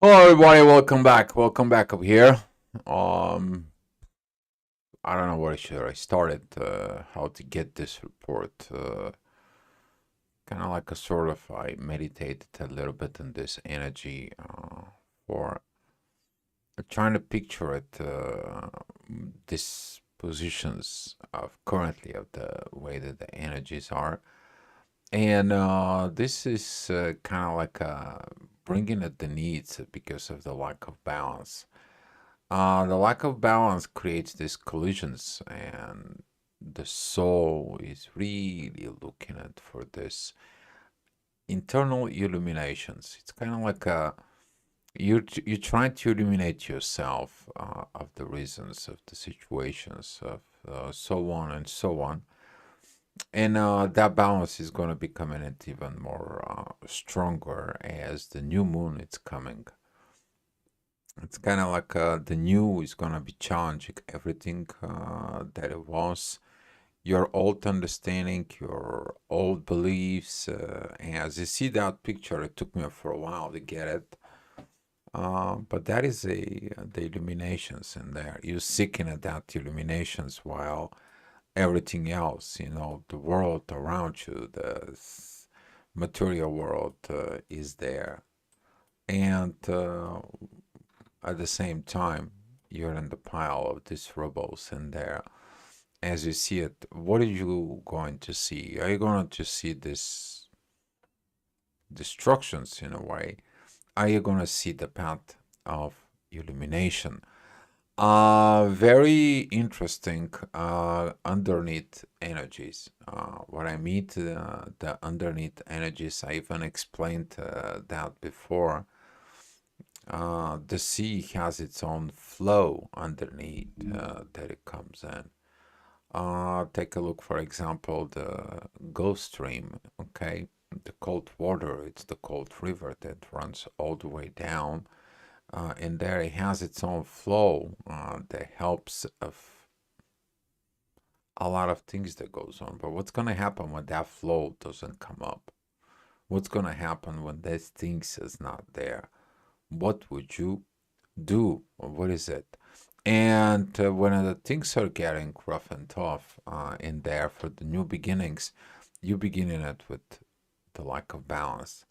Hello, everybody. Welcome back. Welcome back up here. Um, I don't know where should I started. How to get this report? Kind of like a sort of. I meditated a little bit on this energy. For trying to picture it. These positions of currently of the way that the energies are, and this is kind of like bringing at the needs because of the lack of balance. The lack of balance creates these collisions, and the soul is really looking at for this internal illuminations. It's kind of like you're trying to illuminate yourself of the reasons of the situations of so on and so on, and that balance is going to be coming in even more stronger as the new moon is coming. It's kind of like the new is gonna be challenging everything that it was. Your old understanding, your old beliefs. And as you see that picture, it took me for a while to get it. But that is the illuminations in there. You're seeking at that illuminations while everything else, the world around you, the material world is there. And at the same time, you're in the pile of these rebels in there. As you see it, what are you going to see? Are you going to see this destructions in a way? Are you going to see the path of illumination? Very interesting underneath energies. What I mean, the underneath energies, I even explained that before. The sea has its own flow underneath that it comes in. Take a look, for example, the Gulf Stream, okay? The cold water, it's the cold river that runs all the way down. And there it has its own flow that helps of a lot of things that goes on. But what's going to happen when that flow doesn't come up? What's going to happen when these things is not there? What would you do? Or what is it? And when the things are getting rough and tough in there for the new beginnings, you begin in it with the lack of balance.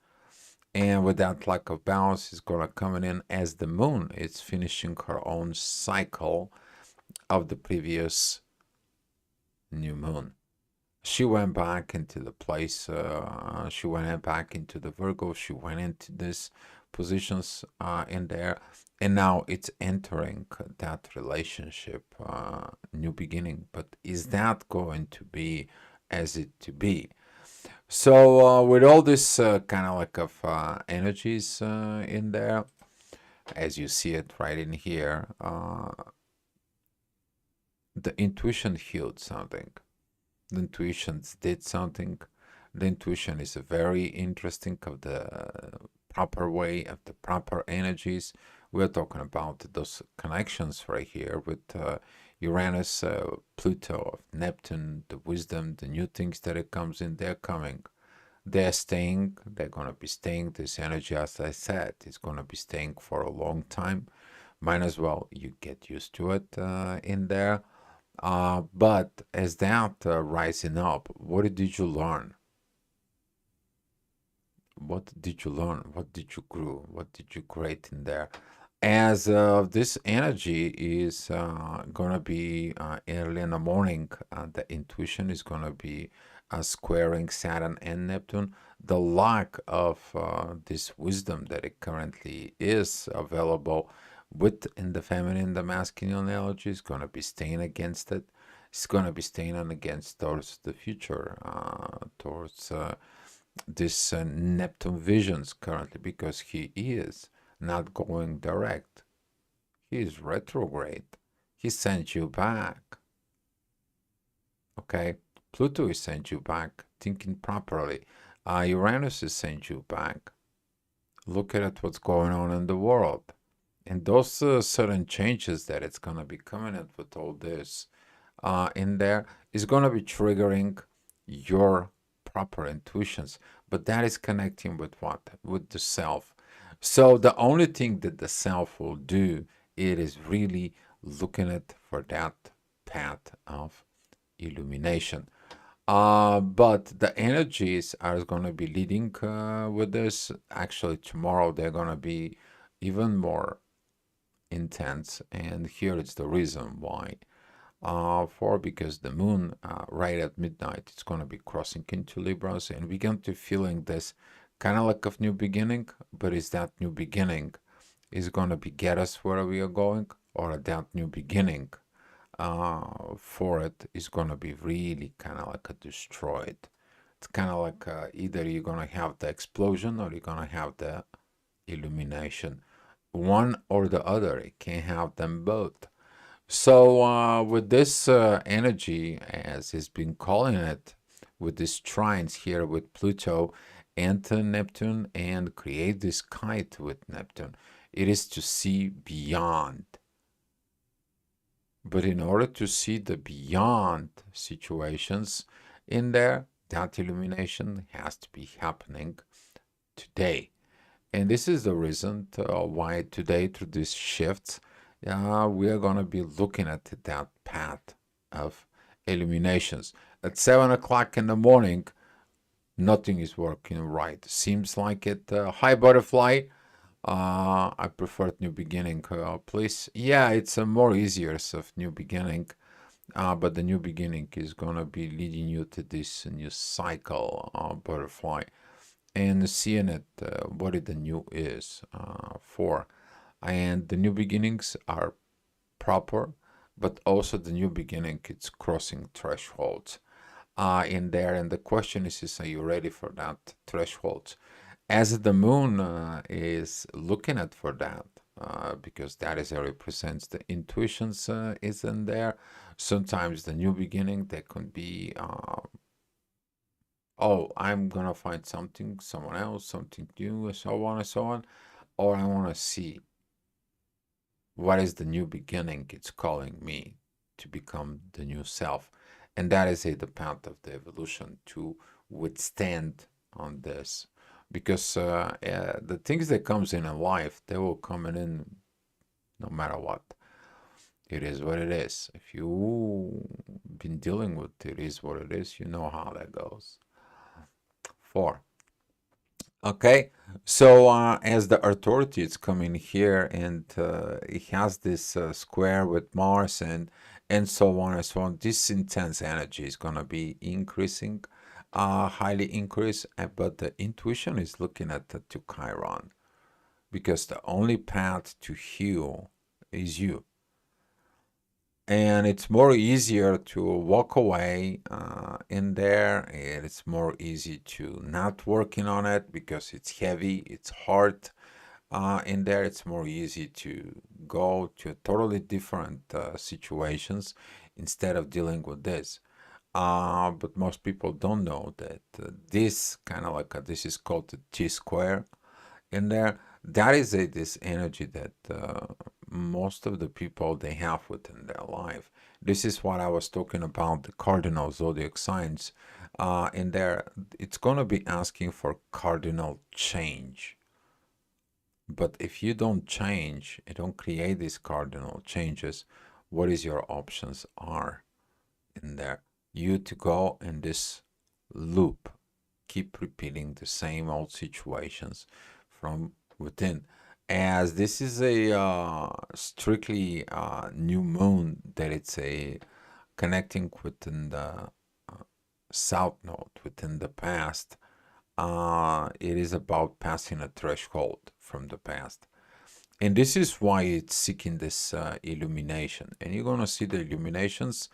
And with that lack of balance is gonna coming in as the moon is finishing her own cycle of the previous new moon. She went back into the place, she went back into the Virgo, she went into this positions in there, and now it's entering that relationship, new beginning. But is that going to be as it to be? So with all this kind of like of energies in there, as you see it right in here, the intuition healed something. The intuitions did something. The intuition is a very interesting of the proper way of the proper energies. We're talking about those connections right here with Uranus, Pluto, Neptune, the wisdom, the new things that it comes in. They're coming. They're staying. They're gonna be staying. This energy, as I said, is gonna be staying for a long time. Might as well you get used to it in there. But as that rising up, what did you learn? What did you learn? What did you grow? What did you create in there? As this energy is gonna be early in the morning, the intuition is gonna be squaring Saturn and Neptune. The lack of this wisdom that it currently is available within the feminine, the masculine energy is gonna be staying against it. It's gonna be staying on against towards the future, towards this Neptune visions currently, because he is not going direct. He is retrograde. He sent you back. Okay? Pluto is sent you back, thinking properly. Uranus is sent you back. Look at what's going on in the world. And those sudden changes that it's going to be coming in with all this in there is going to be triggering your proper intuitions. But that is connecting with what? With the self. So the only thing that the self will do, it is really looking at for that path of illumination. But the energies are going to be leading with this. Actually, tomorrow they're going to be even more intense, and here is the reason why. For because the moon right at midnight it's going to be crossing into Libras, and we're going to feeling this kind of like a new beginning. But is that new beginning is going to be get us where we are going, or that new beginning for it is going to be really kind of like a destroyed. It's kind of like either you're going to have the explosion or you're going to have the illumination. One or the other. It can't have them both. So with this energy, as he's been calling it, with these trines here with Pluto and Neptune, and create this kite with Neptune, it is to see beyond. But in order to see the beyond situations in there, that illumination has to be happening today. And this is the reason why today, through these shifts, we are going to be looking at that path of illuminations. At 7 o'clock in the morning, nothing is working right. Seems like it. Hi, Butterfly. I prefer new beginning, please. Yeah, it's a more easier of new beginning. But the new beginning is going to be leading you to this new cycle, Butterfly, and seeing it, what it the new is for. And the new beginnings are proper, but also the new beginning, it's crossing thresholds in there. And the question is are you ready for that threshold? As the moon is looking at for that, because that is represents the intuitions is in there. Sometimes the new beginning, there can be oh, I'm gonna find something, someone else, something new, and so on and so on. Or I want to see what is the new beginning it's calling me to become the new self. And that is the path of the evolution to withstand on this. Because the things that comes in life, they will come in no matter what. It is what it is. If you been dealing with it is what it is, you know how that goes. 4. Okay, so as the authority is coming here, and it has this square with Mars and so on and so on, this intense energy is going to be increasing, highly increase, but the intuition is looking at the to Chiron, because the only path to heal is you. And it's more easier to walk away in there, and it's more easy to not working on it because it's heavy, it's hard in there. It's more easy to go to totally different situations instead of dealing with this. But most people don't know that this kind of like this is called the T square in there. That is this energy that most of the people they have within their life. This is what I was talking about, the cardinal zodiac signs in there. It's going to be asking for cardinal change. But if you don't change, you don't create these cardinal changes, what is your options are in there? You to go in this loop, keep repeating the same old situations from within. As this is a strictly new moon, that it's a connecting within the south node, within the past. It is about passing a threshold from the past. And this is why it's seeking this illumination. And you're going to see the illuminations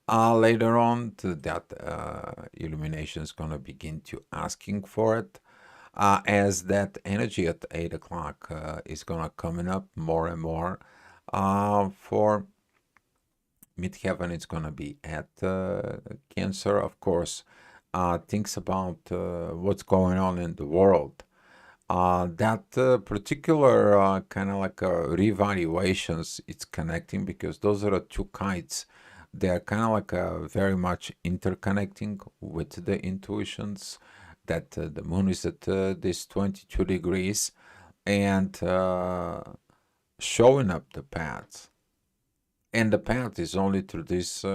later on. That illumination is going to begin to asking for it. As that energy at 8 o'clock is going to coming up more and more for midheaven. It's going to be at Cancer, of course. Thinks about what's going on in the world. That particular kind of like revaluations, it's connecting because those are the two kites. They're kind of like very much interconnecting with the intuitions that the moon is at this 22 degrees and showing up the path. And the path is only through this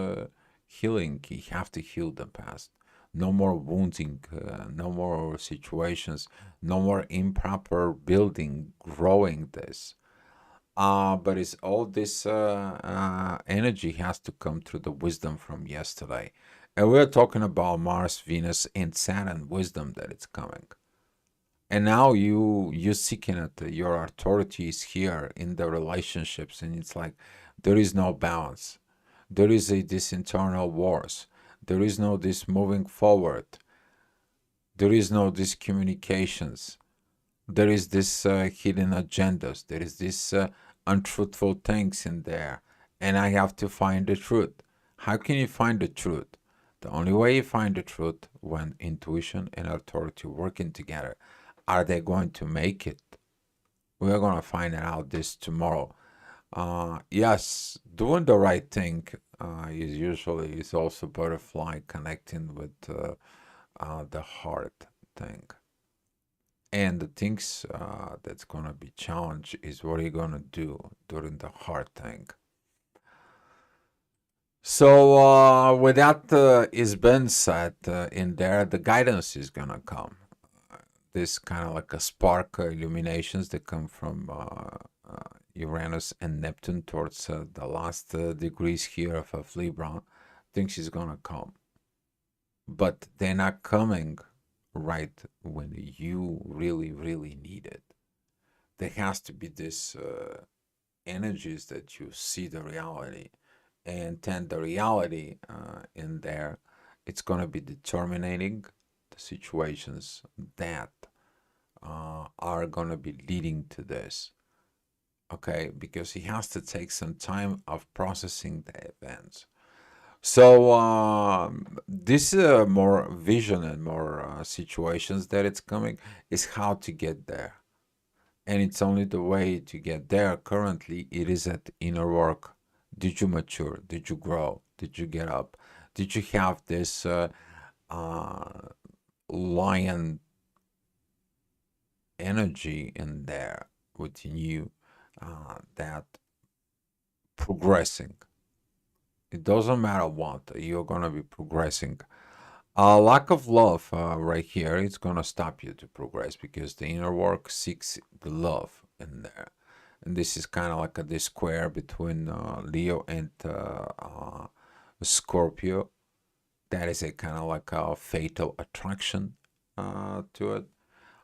healing. You have to heal the past. No more wounding, no more situations, no more improper building, growing this. But it's all this energy has to come through the wisdom from yesterday. And we're talking about Mars, Venus, and Saturn wisdom that it's coming. And now you seeking it. Your authority is here in the relationships, and it's like there is no balance. There is this internal wars. There is no this moving forward. There is no this communications. There is this hidden agendas. There is this untruthful things in there, and I have to find the truth. How can you find the truth? The only way you find the truth when intuition and authority working together. Are they going to make it? We're gonna find out this tomorrow. Yes, doing the right thing is also butterfly connecting with the heart thing. And the things that's gonna be challenged is what are you gonna do during the heart thing. So with that is been said in there, the guidance is gonna come. This kind of like a spark illuminations that come from Uranus and Neptune towards the last degrees here of Libra, things is gonna come, but they're not coming right when you really need it. There has to be this energies that you see the reality, and then the reality in there, it's gonna be determining the situations that are going to be leading to this. Okay, because he has to take some time of processing the events. So this more vision and more situations that it's coming is how to get there. And it's only the way to get there currently. It is at inner work. Did you mature? Did you grow? Did you get up? Did you have this lion energy in there within you that progressing? It doesn't matter what, you're gonna be progressing. Lack of love right here, it's gonna stop you to progress because the inner work seeks the love in there. And this is kind of like this square between Leo and Scorpio. That is a kind of like a fatal attraction to it.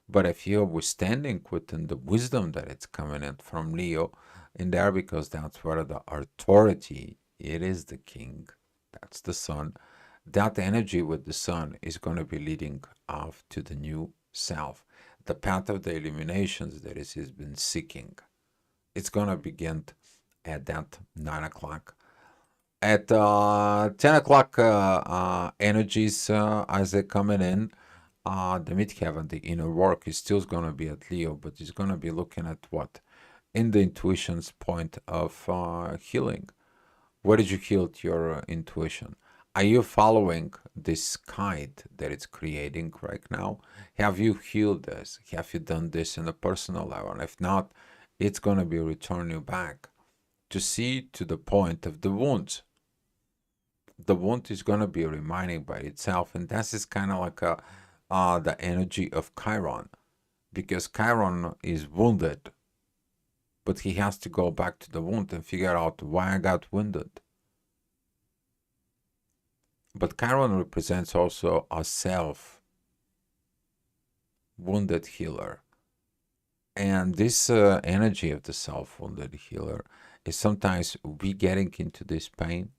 But if you're withstanding within the wisdom that it's coming in from Leo in there, because that's where the authority, it is the king, that's the sun. That energy with the sun is going to be leading off to the new self. The path of the illuminations that it has been seeking. It's going to begin at that 9 o'clock. At 10 o'clock, energies as they're coming in, the midheaven, the inner work, is still going to be at Leo, but it's going to be looking at what? In the intuition's point of healing. Where did you heal your intuition? Are you following this guide that it's creating right now? Have you healed this? Have you done this in a personal level? And if not, it's going to be return you back to see to the point of the wounds. The wound is going to be reminding by itself, and that is kind of like the energy of Chiron, because Chiron is wounded, but he has to go back to the wound and figure out why I got wounded. But Chiron represents also a self-wounded healer. And this energy of the self-wounded healer is sometimes we getting into this pain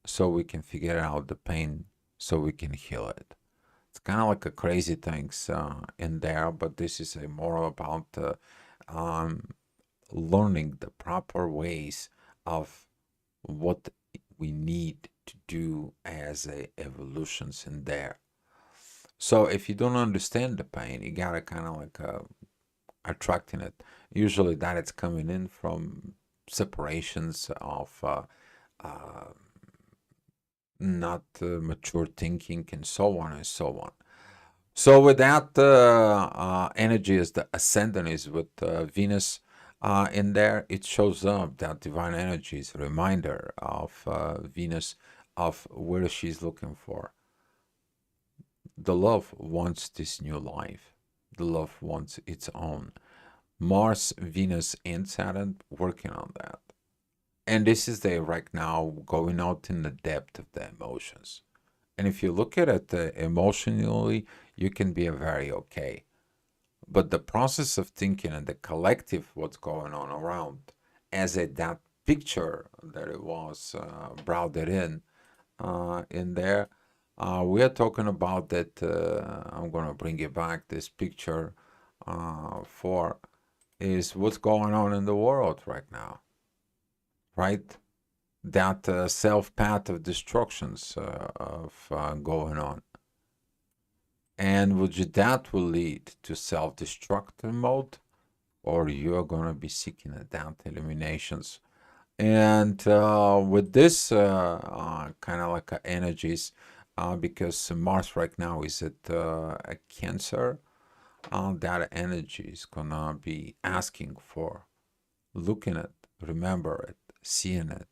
so we can figure out the pain so we can heal it. It's kind of like a crazy things in there, but this is a more about um, learning the proper ways of what we need to do as a evolutions in there. So if you don't understand the pain, you gotta kind of like attracting it. Usually that it's coming in from separations of uh, not mature thinking and so on and so on. So with that energy is the ascendant is with Venus in there, it shows up that divine energy is a reminder of Venus of where she's looking for. The love wants this new life. The love wants its own. Mars, Venus, and Saturn working on that. And this is the right now going out in the depth of the emotions. And if you look at it emotionally, you can be a very okay. But the process of thinking and the collective, what's going on around, as a that picture that it was brought it in there, we are talking about that. I'm gonna bring it back. This picture for is what's going on in the world right now, right? That self path of destructions of going on. And that will lead to self-destructive mode, or you're gonna be seeking that eliminations. And with this kind of like energies, because Mars right now is at a Cancer, that energy is gonna be asking for looking at, remember it, seeing it.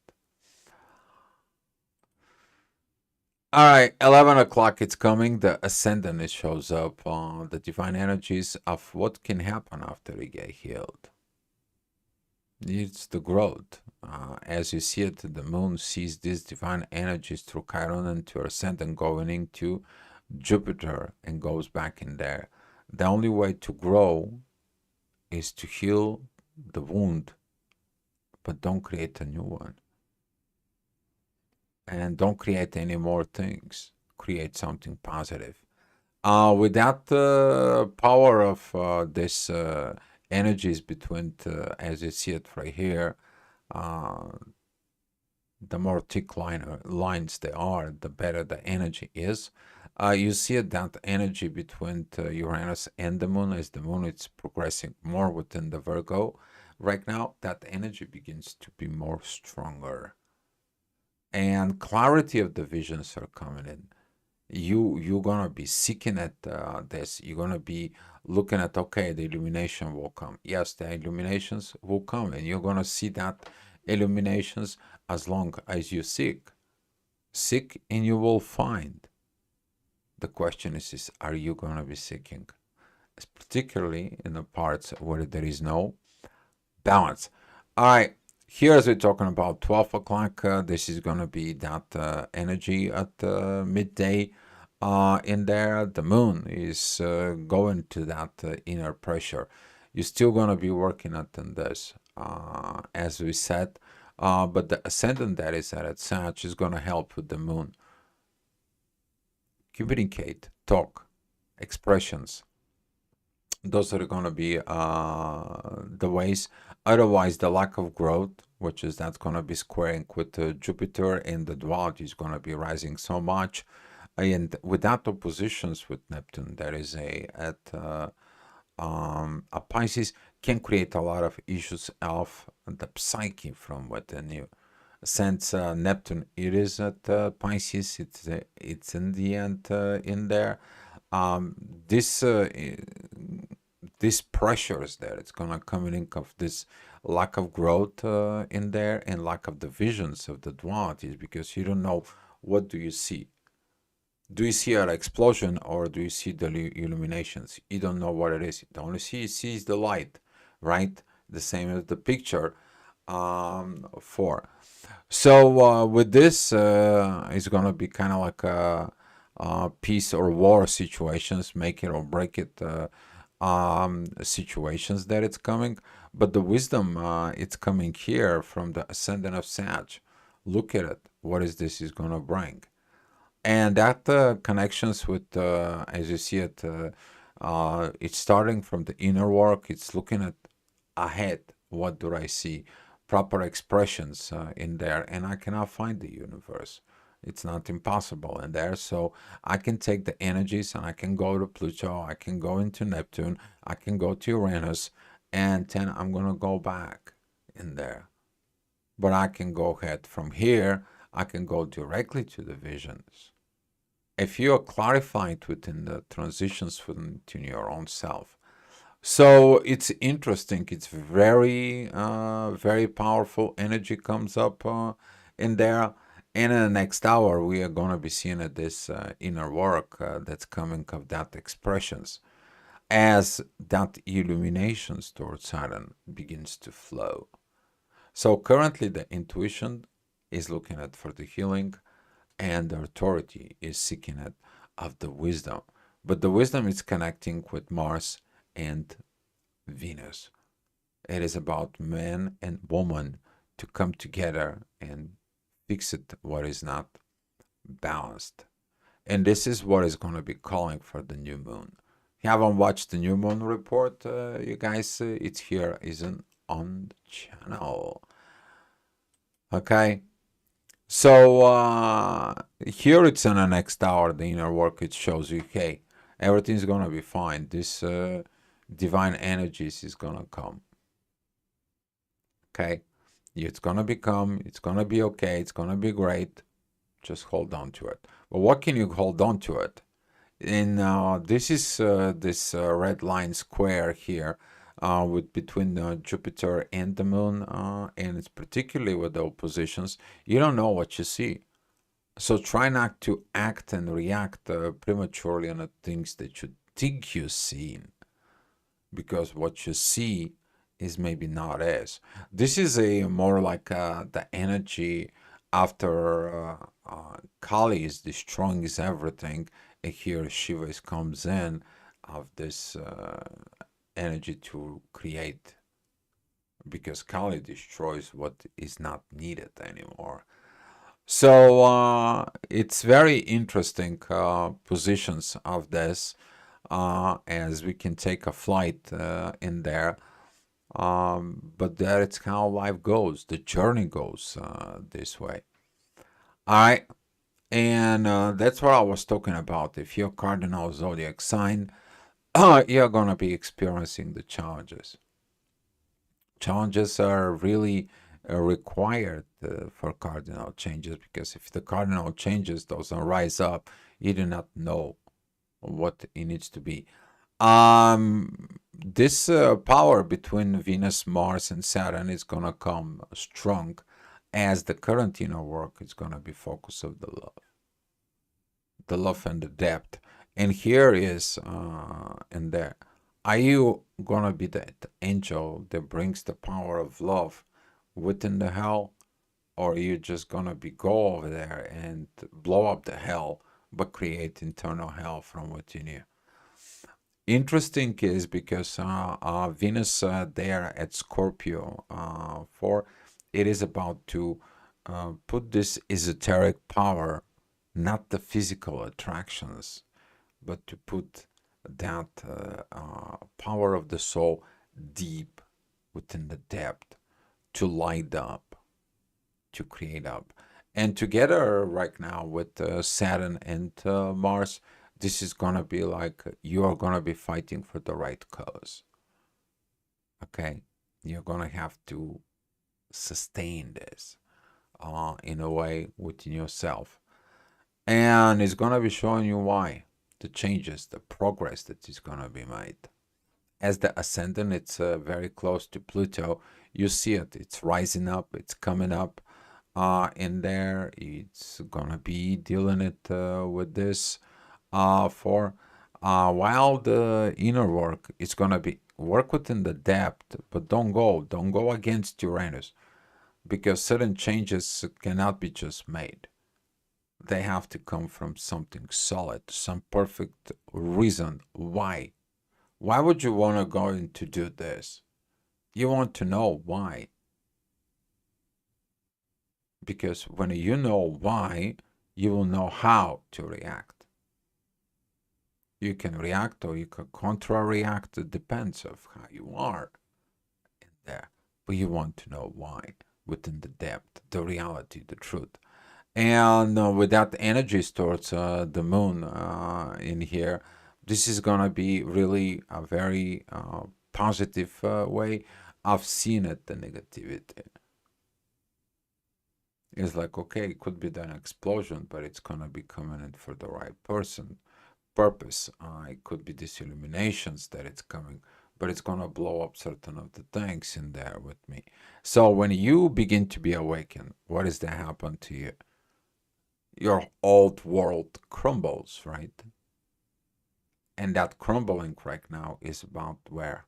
All right, 11 o'clock, it's coming. The ascendant, it shows up on the divine energies of what can happen after we get healed. It's the growth. As you see it, the moon sees these divine energies through Chiron and to ascendant going into Jupiter and goes back in there. The only way to grow is to heal the wound, but don't create a new one. And don't create any more things. Create something positive. With that power of this energies between, as you see it right here, uh, the more thick lines they are, the better the energy is. You see that energy between Uranus and the moon, as the moon is progressing more within the Virgo. Right now, that energy begins to be more stronger. And clarity of the visions are coming in. You're gonna be seeking at this. You're gonna be looking at, okay, the illumination will come. Yes, the illuminations will come, and you're gonna see that illuminations as long as you seek, and you will find. The question is are you gonna be seeking, particularly in the parts where there is no balance? All right. Here, as we're talking about 12 o'clock, this is going to be that energy at midday. In there, the moon is going to that inner pressure. You're still going to be working at this, as we said, but the ascendant that is at Sag is going to help with the moon. Communicate, talk, expressions. Those are going to be the ways. Otherwise, the lack of growth, which is that's going to be squaring with Jupiter, and the duality is going to be rising so much. And without oppositions with Neptune, there is a Pisces can create a lot of issues of the psyche from within you. Since Neptune, it is at Pisces, it's in the end in there. Um, this this pressures there, it's gonna come in of this lack of growth in there, and lack of the visions of the dualities, because you don't know what do you see. Do you see an explosion, or do you see the illuminations? You don't know what it is. The only sees the light, right? The same as the picture for. So with this, it's gonna be kind of like a peace or war situations, make it or break it situations that it's coming. But the wisdom, it's coming here from the ascendant of Sag. Look at it. What is this is gonna bring? And that connections with, as you see it, it's starting from the inner work. It's looking at ahead. What do I see? Proper expressions in there, and I cannot find the universe. It's not impossible in there. So I can take the energies and I can go to Pluto. I can go into Neptune. I can go to Uranus, and then I'm gonna go back in there. But I can go ahead from here. I can go directly to the visions. if you are clarified within the transitions within your own self. So it's interesting. It's very, very powerful energy comes up in there. And in the next hour, we are going to be seeing this inner work that's coming of that expressions as that illuminations towards Saturn begins to flow. So currently, the intuition is looking at for the healing, and the authority is seeking it of the wisdom. But the wisdom is connecting with Mars and Venus. It is about man and woman to come together and fix it what is not balanced. And this is what is going to be calling for the new moon. You haven't watched the new moon report, you guys? It's here, isn't on the channel. Okay. So here it's in the next hour, the inner work. It shows you, hey, everything's going to be fine. This divine energies is going to come. Okay. It's going to become, it's going to be okay. It's going to be great. Just hold on to it. But what can you hold on to it? And this is this red line square here with between Jupiter and the moon, and it's particularly with the oppositions. You don't know what you see. So try not to act and react prematurely on the things that you think you see, because what you see is maybe not as. This is a more like the energy after Kali is destroying everything, and here Shiva comes in of this energy to create, because Kali destroys what is not needed anymore. So it's very interesting positions of this as we can take a flight in there. But that's how life goes. The journey goes this way. All right. And that's what I was talking about. If you're cardinal zodiac sign, you're going to be experiencing the challenges. Challenges are really required for cardinal changes, because if the cardinal changes doesn't rise up, you do not know what it needs to be. This power between Venus, Mars, and Saturn is gonna come strong, as the current inner work is gonna be focus of the love and the depth. And here is in there. Are you gonna be that angel that brings the power of love within the hell, or are you just gonna be go over there and blow up the hell, but create internal hell from within you? Interesting is because Venus there at Scorpio for it is about to put this esoteric power, not the physical attractions, but to put that power of the soul deep within the depth, to light up, to create up. And together right now with Saturn and Mars, this is gonna be like you are gonna be fighting for the right cause. Okay, you're gonna have to sustain this in a way within yourself, and it's gonna be showing you why the changes, the progress that is gonna be made. As the ascendant, it's very close to Pluto. You see it; it's rising up, it's coming up. In there, it's gonna be dealing it with this for while the inner work is gonna be work within the depth, but don't go against Uranus, because certain changes cannot be just made. They have to come from something solid, some perfect reason why. Why would you want to go in to do this? You want to know why. Because when you know why, you will know how to react. You can react or you can contra-react. It depends of how you are in there. But you want to know why within the depth, the reality, the truth. And with that energy towards the moon in here, this is going to be really a very positive way of seeing it, the negativity. It's like, okay, it could be an explosion, but it's gonna be coming in for the right purpose. It could be these illuminations that it's coming, but it's gonna blow up certain of the things in there with me. So when you begin to be awakened, what does that happen to you? Your old world crumbles, right? And that crumbling right now is about where?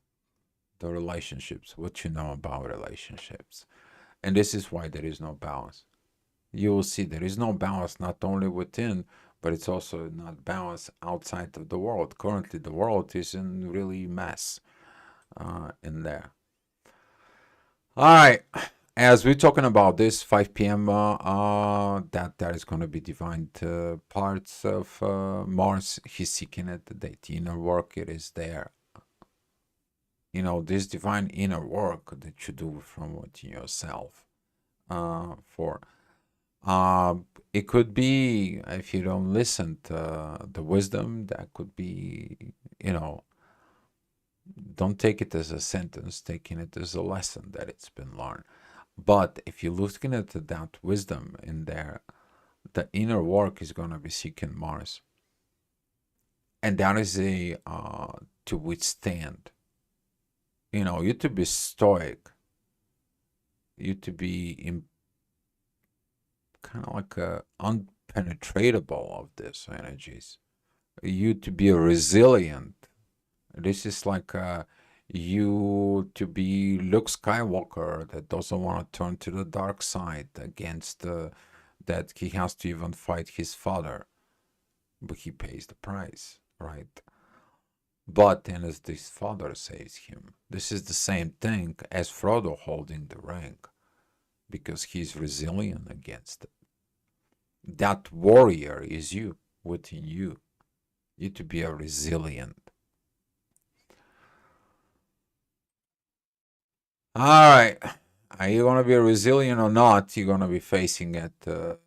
The relationships, what you know about relationships. And this is why there is no balance. You will see there is no balance not only within, but it's also not balance outside of the world. Currently, the world is in really mess in there. All right. As we're talking about this 5 p.m., that is going to be divine parts of Mars. He's seeking it. The inner work, it is there. You know, this divine inner work that you do from within yourself. For it could be, if you don't listen to the wisdom, that could be, you know, don't take it as a sentence, taking it as a lesson that it's been learned. But if you're looking at that wisdom in there, the inner work is going to be seeking Mars. And that is a to withstand. You know, you to be stoic, you to be in kind of like unpenetratable of these energies. You to be resilient. This is like you to be Luke Skywalker that doesn't want to turn to the dark side against that he has to even fight his father, but he pays the price, right? But then as this father saves him, this is the same thing as Frodo holding the ring because he's resilient against it. That warrior is you within you. You to be a resilient. All right. Are you going to be resilient or not? You're going to be facing at the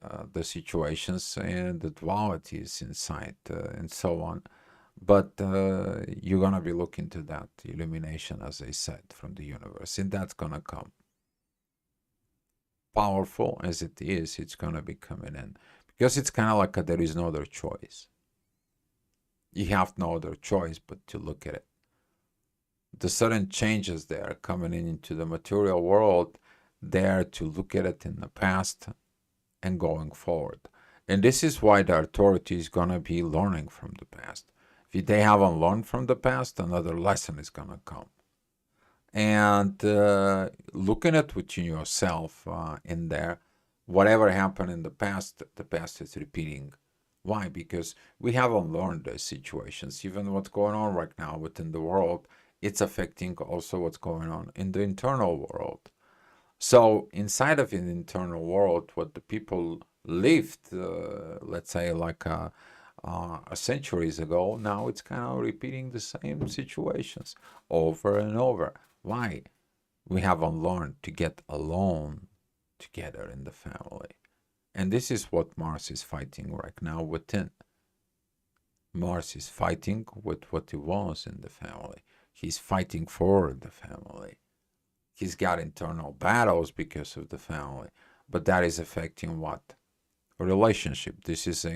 situations and the dualities inside and so on. But you're going to be looking to that illumination, as I said, from the universe. And that's going to come. Powerful as it is, it's going to be coming in. Because it's kind of like there is no other choice. You have no other choice but to look at it. The sudden changes that are coming into the material world, there to look at it in the past and going forward. And this is why the authority is going to be learning from the past. If they haven't learned from the past, another lesson is going to come. And looking at within yourself in there, whatever happened in the past is repeating. Why? Because we haven't learned those situations. Even what's going on right now within the world, it's affecting also what's going on in the internal world. So inside of an internal world, what the people lived, let's say like centuries ago, now it's kind of repeating the same situations over and over. Why? We haven't learned to get alone together in the family. And this is what Mars is fighting right now within. Mars is fighting with what he was in the family. He's fighting for the family. He's got internal battles because of the family, but that is affecting what? A relationship. This is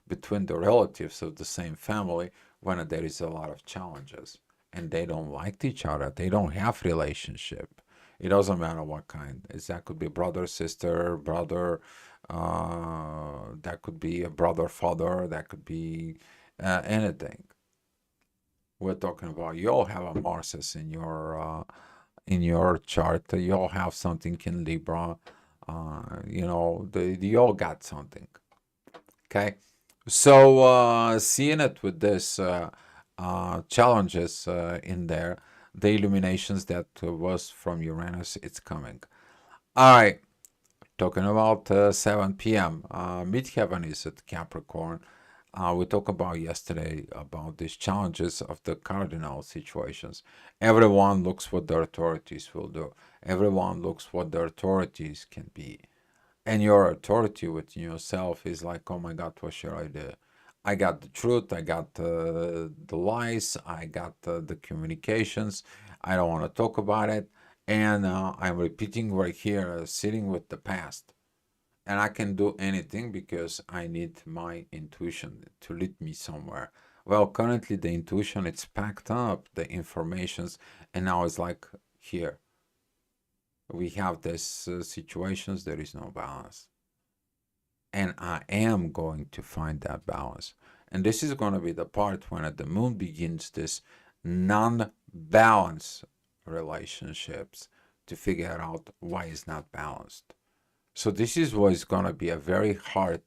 between the relatives of the same family when there is a lot of challenges and they don't like each other. They don't have relationship. It doesn't matter what kind. That could be brother, sister, brother. That could be a brother, father. That could be anything. We're talking about you all have a Marsus in your chart. You all have something in Libra. You know, you all got something. Okay. So seeing it with this challenges in there, the illuminations that was from Uranus, it's coming. All right. Talking about 7 p.m. Midheaven is at Capricorn. We talked about yesterday about these challenges of the cardinal situations. Everyone looks what the authorities will do. Everyone looks what the authorities can be. And your authority within yourself is like, oh my God, what should I do? I got the truth, I got the lies, I got the communications. I don't want to talk about it. And I'm repeating right here, sitting with the past. and I can do anything because I need my intuition to lead me somewhere. Well, currently the intuition, it's packed up, the informations, and now it's like here. We have this situations, there is no balance. And I am going to find that balance. And this is going to be the part when the moon begins this non-balance relationships to figure out why it's not balanced. So this is what's going to be a very hard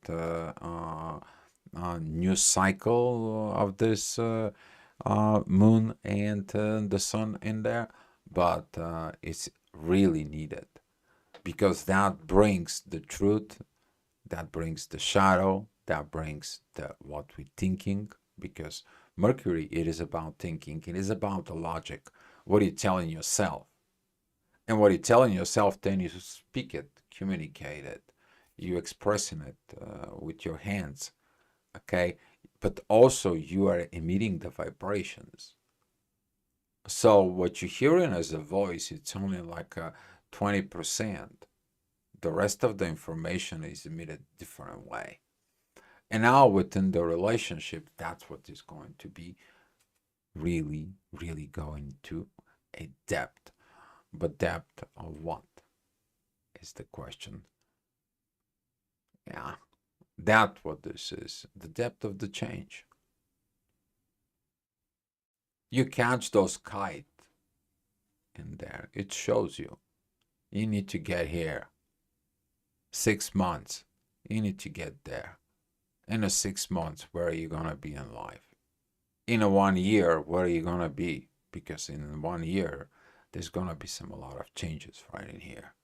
new cycle of this moon and the sun in there, but it's really needed because that brings the truth, that brings the shadow, that brings the what we're thinking. Because Mercury, it is about thinking, it is about the logic, what are you telling yourself, and what you're telling yourself, then you speak it, communicate it, you expressing it with your hands, okay? But also you are emitting the vibrations. So what you're hearing as a voice, it's only like 20%. The rest of the information is emitted different way. And now within the relationship, that's what is going to be really, really going to a depth. But depth of what is the question? Yeah, that's what this is. The depth of the change. You catch those kites in there. It shows you. You need to get here. 6 months. You need to get there. In a 6 months, where are you gonna be in life? In a 1 year, where are you gonna be? Because in 1 year, there's gonna be a lot of changes right in here.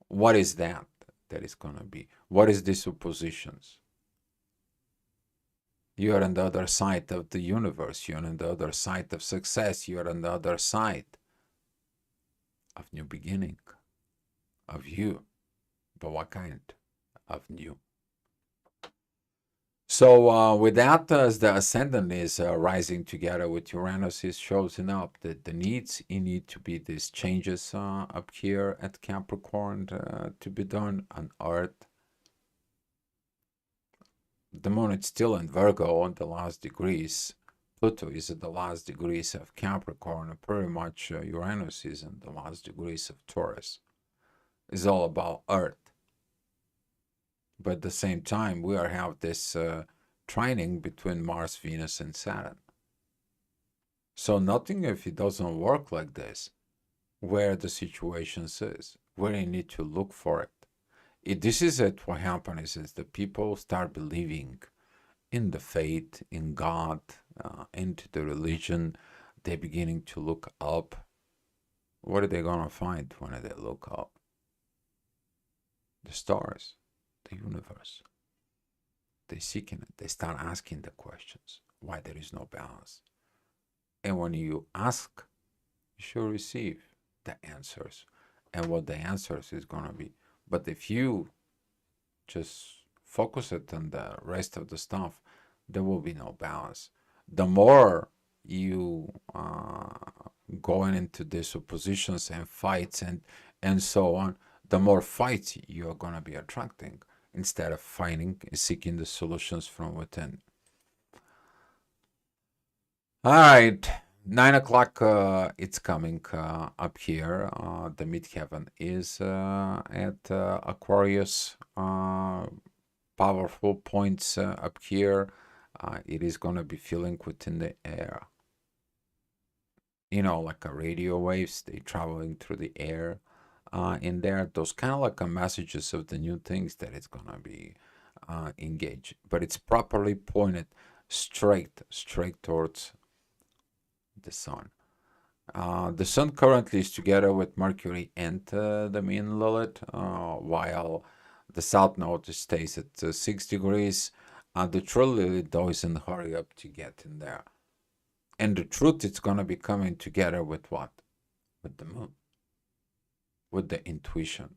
What is that is gonna be? What is these oppositions? You're on the other side of the universe. You're on the other side of success. You're on the other side of new beginning, of you. But what kind of new? So with that, as the ascendant is rising together with Uranus, is showing up that the needs you need to be these changes up here at Capricorn to be done on Earth. The moon is still in Virgo on the last degrees. Pluto is at the last degrees of Capricorn, and pretty much Uranus is in the last degrees of Taurus. It's all about Earth. But at the same time, we have this trining between Mars, Venus, and Saturn. So nothing if it doesn't work like this, where the situation is, where you need to look for it. This is it. What happens is the people start believing in the faith, in God, into the religion. They're beginning to look up. What are they gonna find when they look up? The stars, the universe. They seeking it. They start asking the questions why there is no balance. And when you ask, you should receive the answers, and what the answers is gonna be. But if you just focus it on the rest of the stuff, there will be no balance. The more you going into these oppositions and fights and so on, the more fights you're gonna be attracting instead of finding seeking the solutions from within. All right, 9 o'clock. It's coming up here. The midheaven is at Aquarius. Powerful points up here. It is going to be feeling within the air. You know, like a radio waves, they traveling through the air in there. Those kind of like a messages of the new things that it's going to be engaged. But it's properly pointed straight towards the sun. The sun currently is together with Mercury and the mean Lilith, while the south node stays at 6 degrees. The true Lilith, though, is in a hurry up to get in there. And the truth, it's going to be coming together with what? With the moon, with the intuition.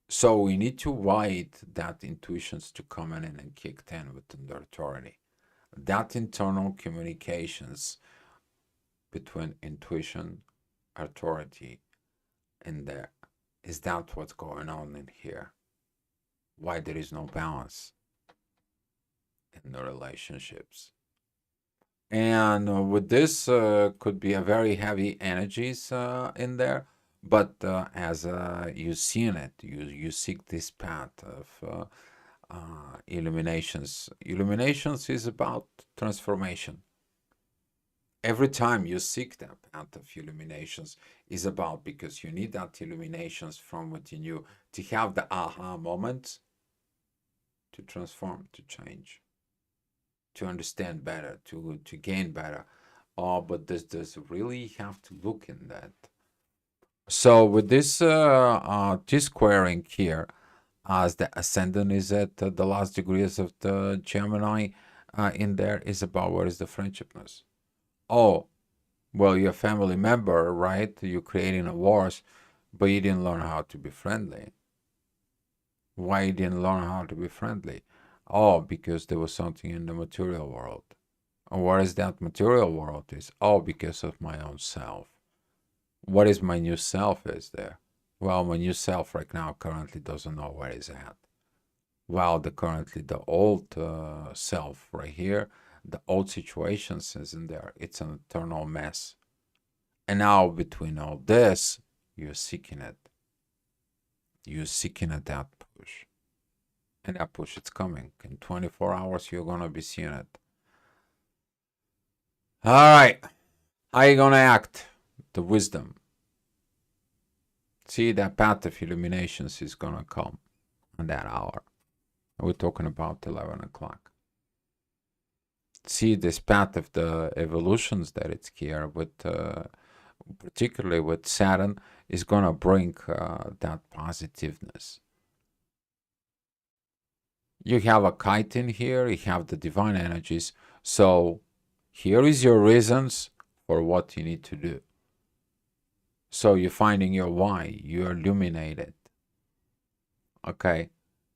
So we need to wait that intuitions to come in and kick in within the authority. That internal communications between intuition, authority, and there. Is that what's going on in here? why there is no balance in the relationships. And with this could be a very heavy energies in there, but as you see in it, you seek this path of illuminations. Illuminations is about transformation. Every time you seek that path of illuminations is about, because you need that illuminations from within you to have the aha moment, to transform, to change, to understand better, to gain better. Oh, but does really have to look in that. So with this T-squaring here, as the ascendant is at the last degrees of the Gemini in there, is about what is the friendshipness. Oh, well, you're a family member, right? You're creating a wars, but you didn't learn how to be friendly. Why you didn't learn how to be friendly? Oh, because there was something in the material world. And what is that material world is? Oh, because of my own self. What is my new self is there? Well, my new self right now currently doesn't know where it's at. Well, the old self right here, the old situations is in there. It's an eternal mess. And now between all this, you're seeking it. You're seeking at that push. And that push, it's coming. In 24 hours, you're going to be seeing it. All right. How you going to act? The wisdom. See, that path of illuminations is going to come in that hour. We're talking about 11 o'clock. See, this path of the evolutions that it's here, with particularly with Saturn, is going to bring that positiveness. You have a kite in here, you have the divine energies. So here is your reasons for what you need to do. So you're finding your why, you're illuminated. Okay.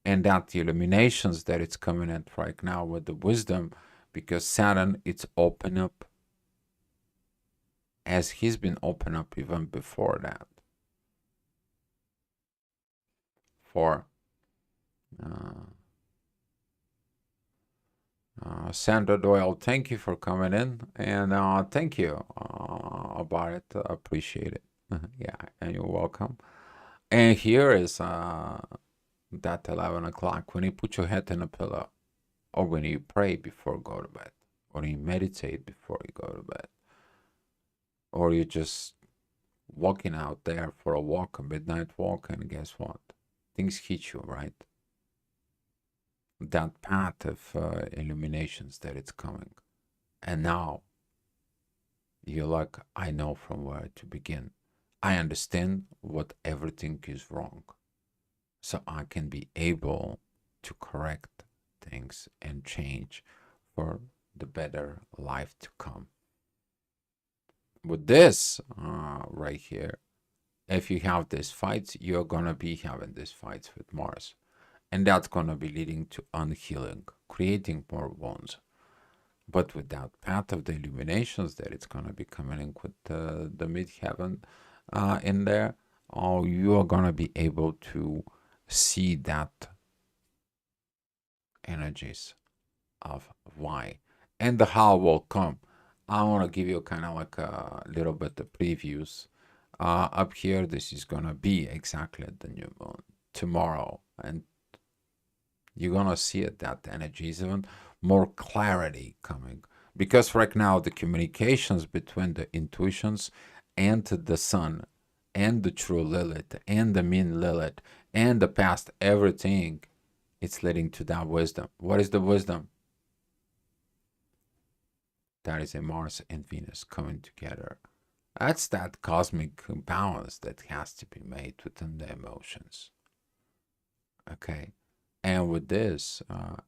And that the illuminations that it's coming at right now with the wisdom, because Saturn, it's open up as he's been open up even before that. For Sandra Doyle, thank you for coming in, and thank you about it. Appreciate it. Yeah, and you're welcome. And here is that 11 o'clock when you put your head in a pillow, or when you pray before go to bed, or you meditate before you go to bed, or you're just walking out there for a walk, a midnight walk, and guess what? Things hit you, right? That path of illuminations that it's coming. And now you're like, I know from where to begin. I understand what everything is wrong. So I can be able to correct things and change for the better life to come. With this right here, if you have these fights, you're going to be having these fights with Mars. And that's going to be leading to unhealing, creating more wounds. But with that path of the illuminations that it's going to be coming in with the midheaven in there, you are going to be able to see that energies of why. And the how will come. I want to give you kind of like a little bit of previews. Up here, this is going to be exactly the new moon tomorrow. And you're going to see it, that energy is even more clarity coming. Because right now, the communications between the intuitions and the sun and the true Lilith and the mean Lilith and the past, everything, it's leading to that wisdom. What is the wisdom? That is a Mars and Venus coming together. That's that cosmic balance that has to be made within the emotions. Okay. And with this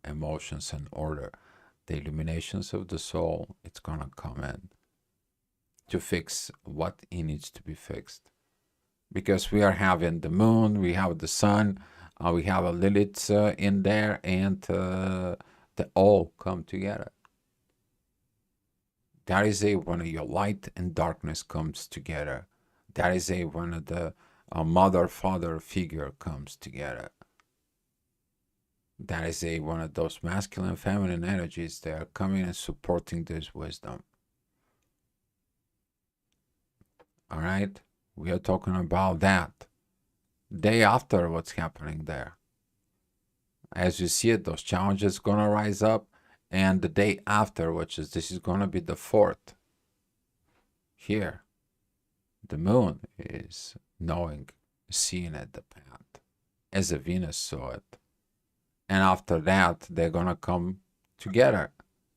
emotions and order, the illuminations of the soul, it's going to come in to fix what it needs to be fixed. Because we are having the moon, we have the sun, we have a Lilith in there, and they all come together. That is when your light and darkness comes together. That is when the mother-father figure comes together. That is one of those masculine and feminine energies. They are coming and supporting this wisdom. All right? We are talking about that. Day after what's happening there. As you see it, those challenges going to rise up. And the day after, which is this is going to be the 4th. Here, the moon is knowing, seeing it, the path, as a Venus saw it. And after that, they're going to come together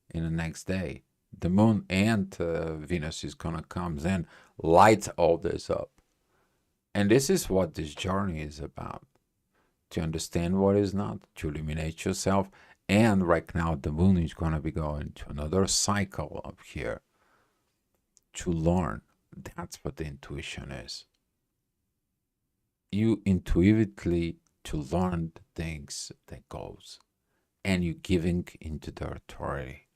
in the next day. The moon and Venus is going to come then, light all this up. And this is what this journey is about. To understand what is not, to illuminate yourself. And right now, the moon is going to be going to another cycle up here to learn. That's what the intuition is. You intuitively to learn the things that goes, and you giving into the authority.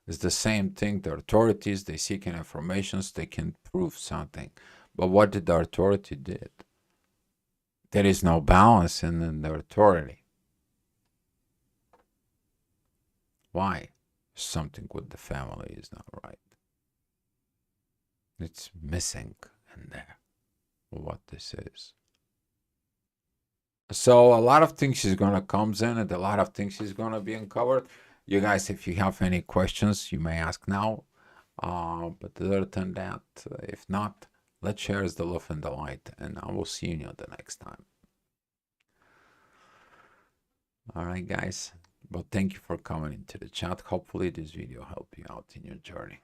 It's the same thing. The authorities, they seek informations, they can prove something. But what did the authority did? There is no balance in the authority. Why? Something with the family is not right. It's missing in there, what this is. So a lot of things is gonna come in, and a lot of things is gonna be uncovered. You guys, if you have any questions, you may ask now. But other than that, if not, let's share the love and the light, and I will see you the next time. All right, guys. But thank you for coming into the chat. Hopefully this video helped you out in your journey.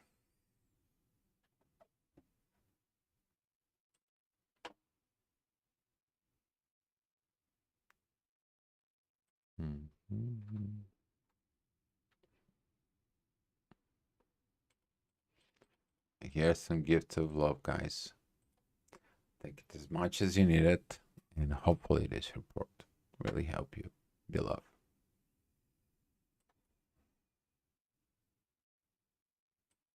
Here's some gifts of love, guys. Take it as much as you need it, and hopefully this report really help you. Be loved.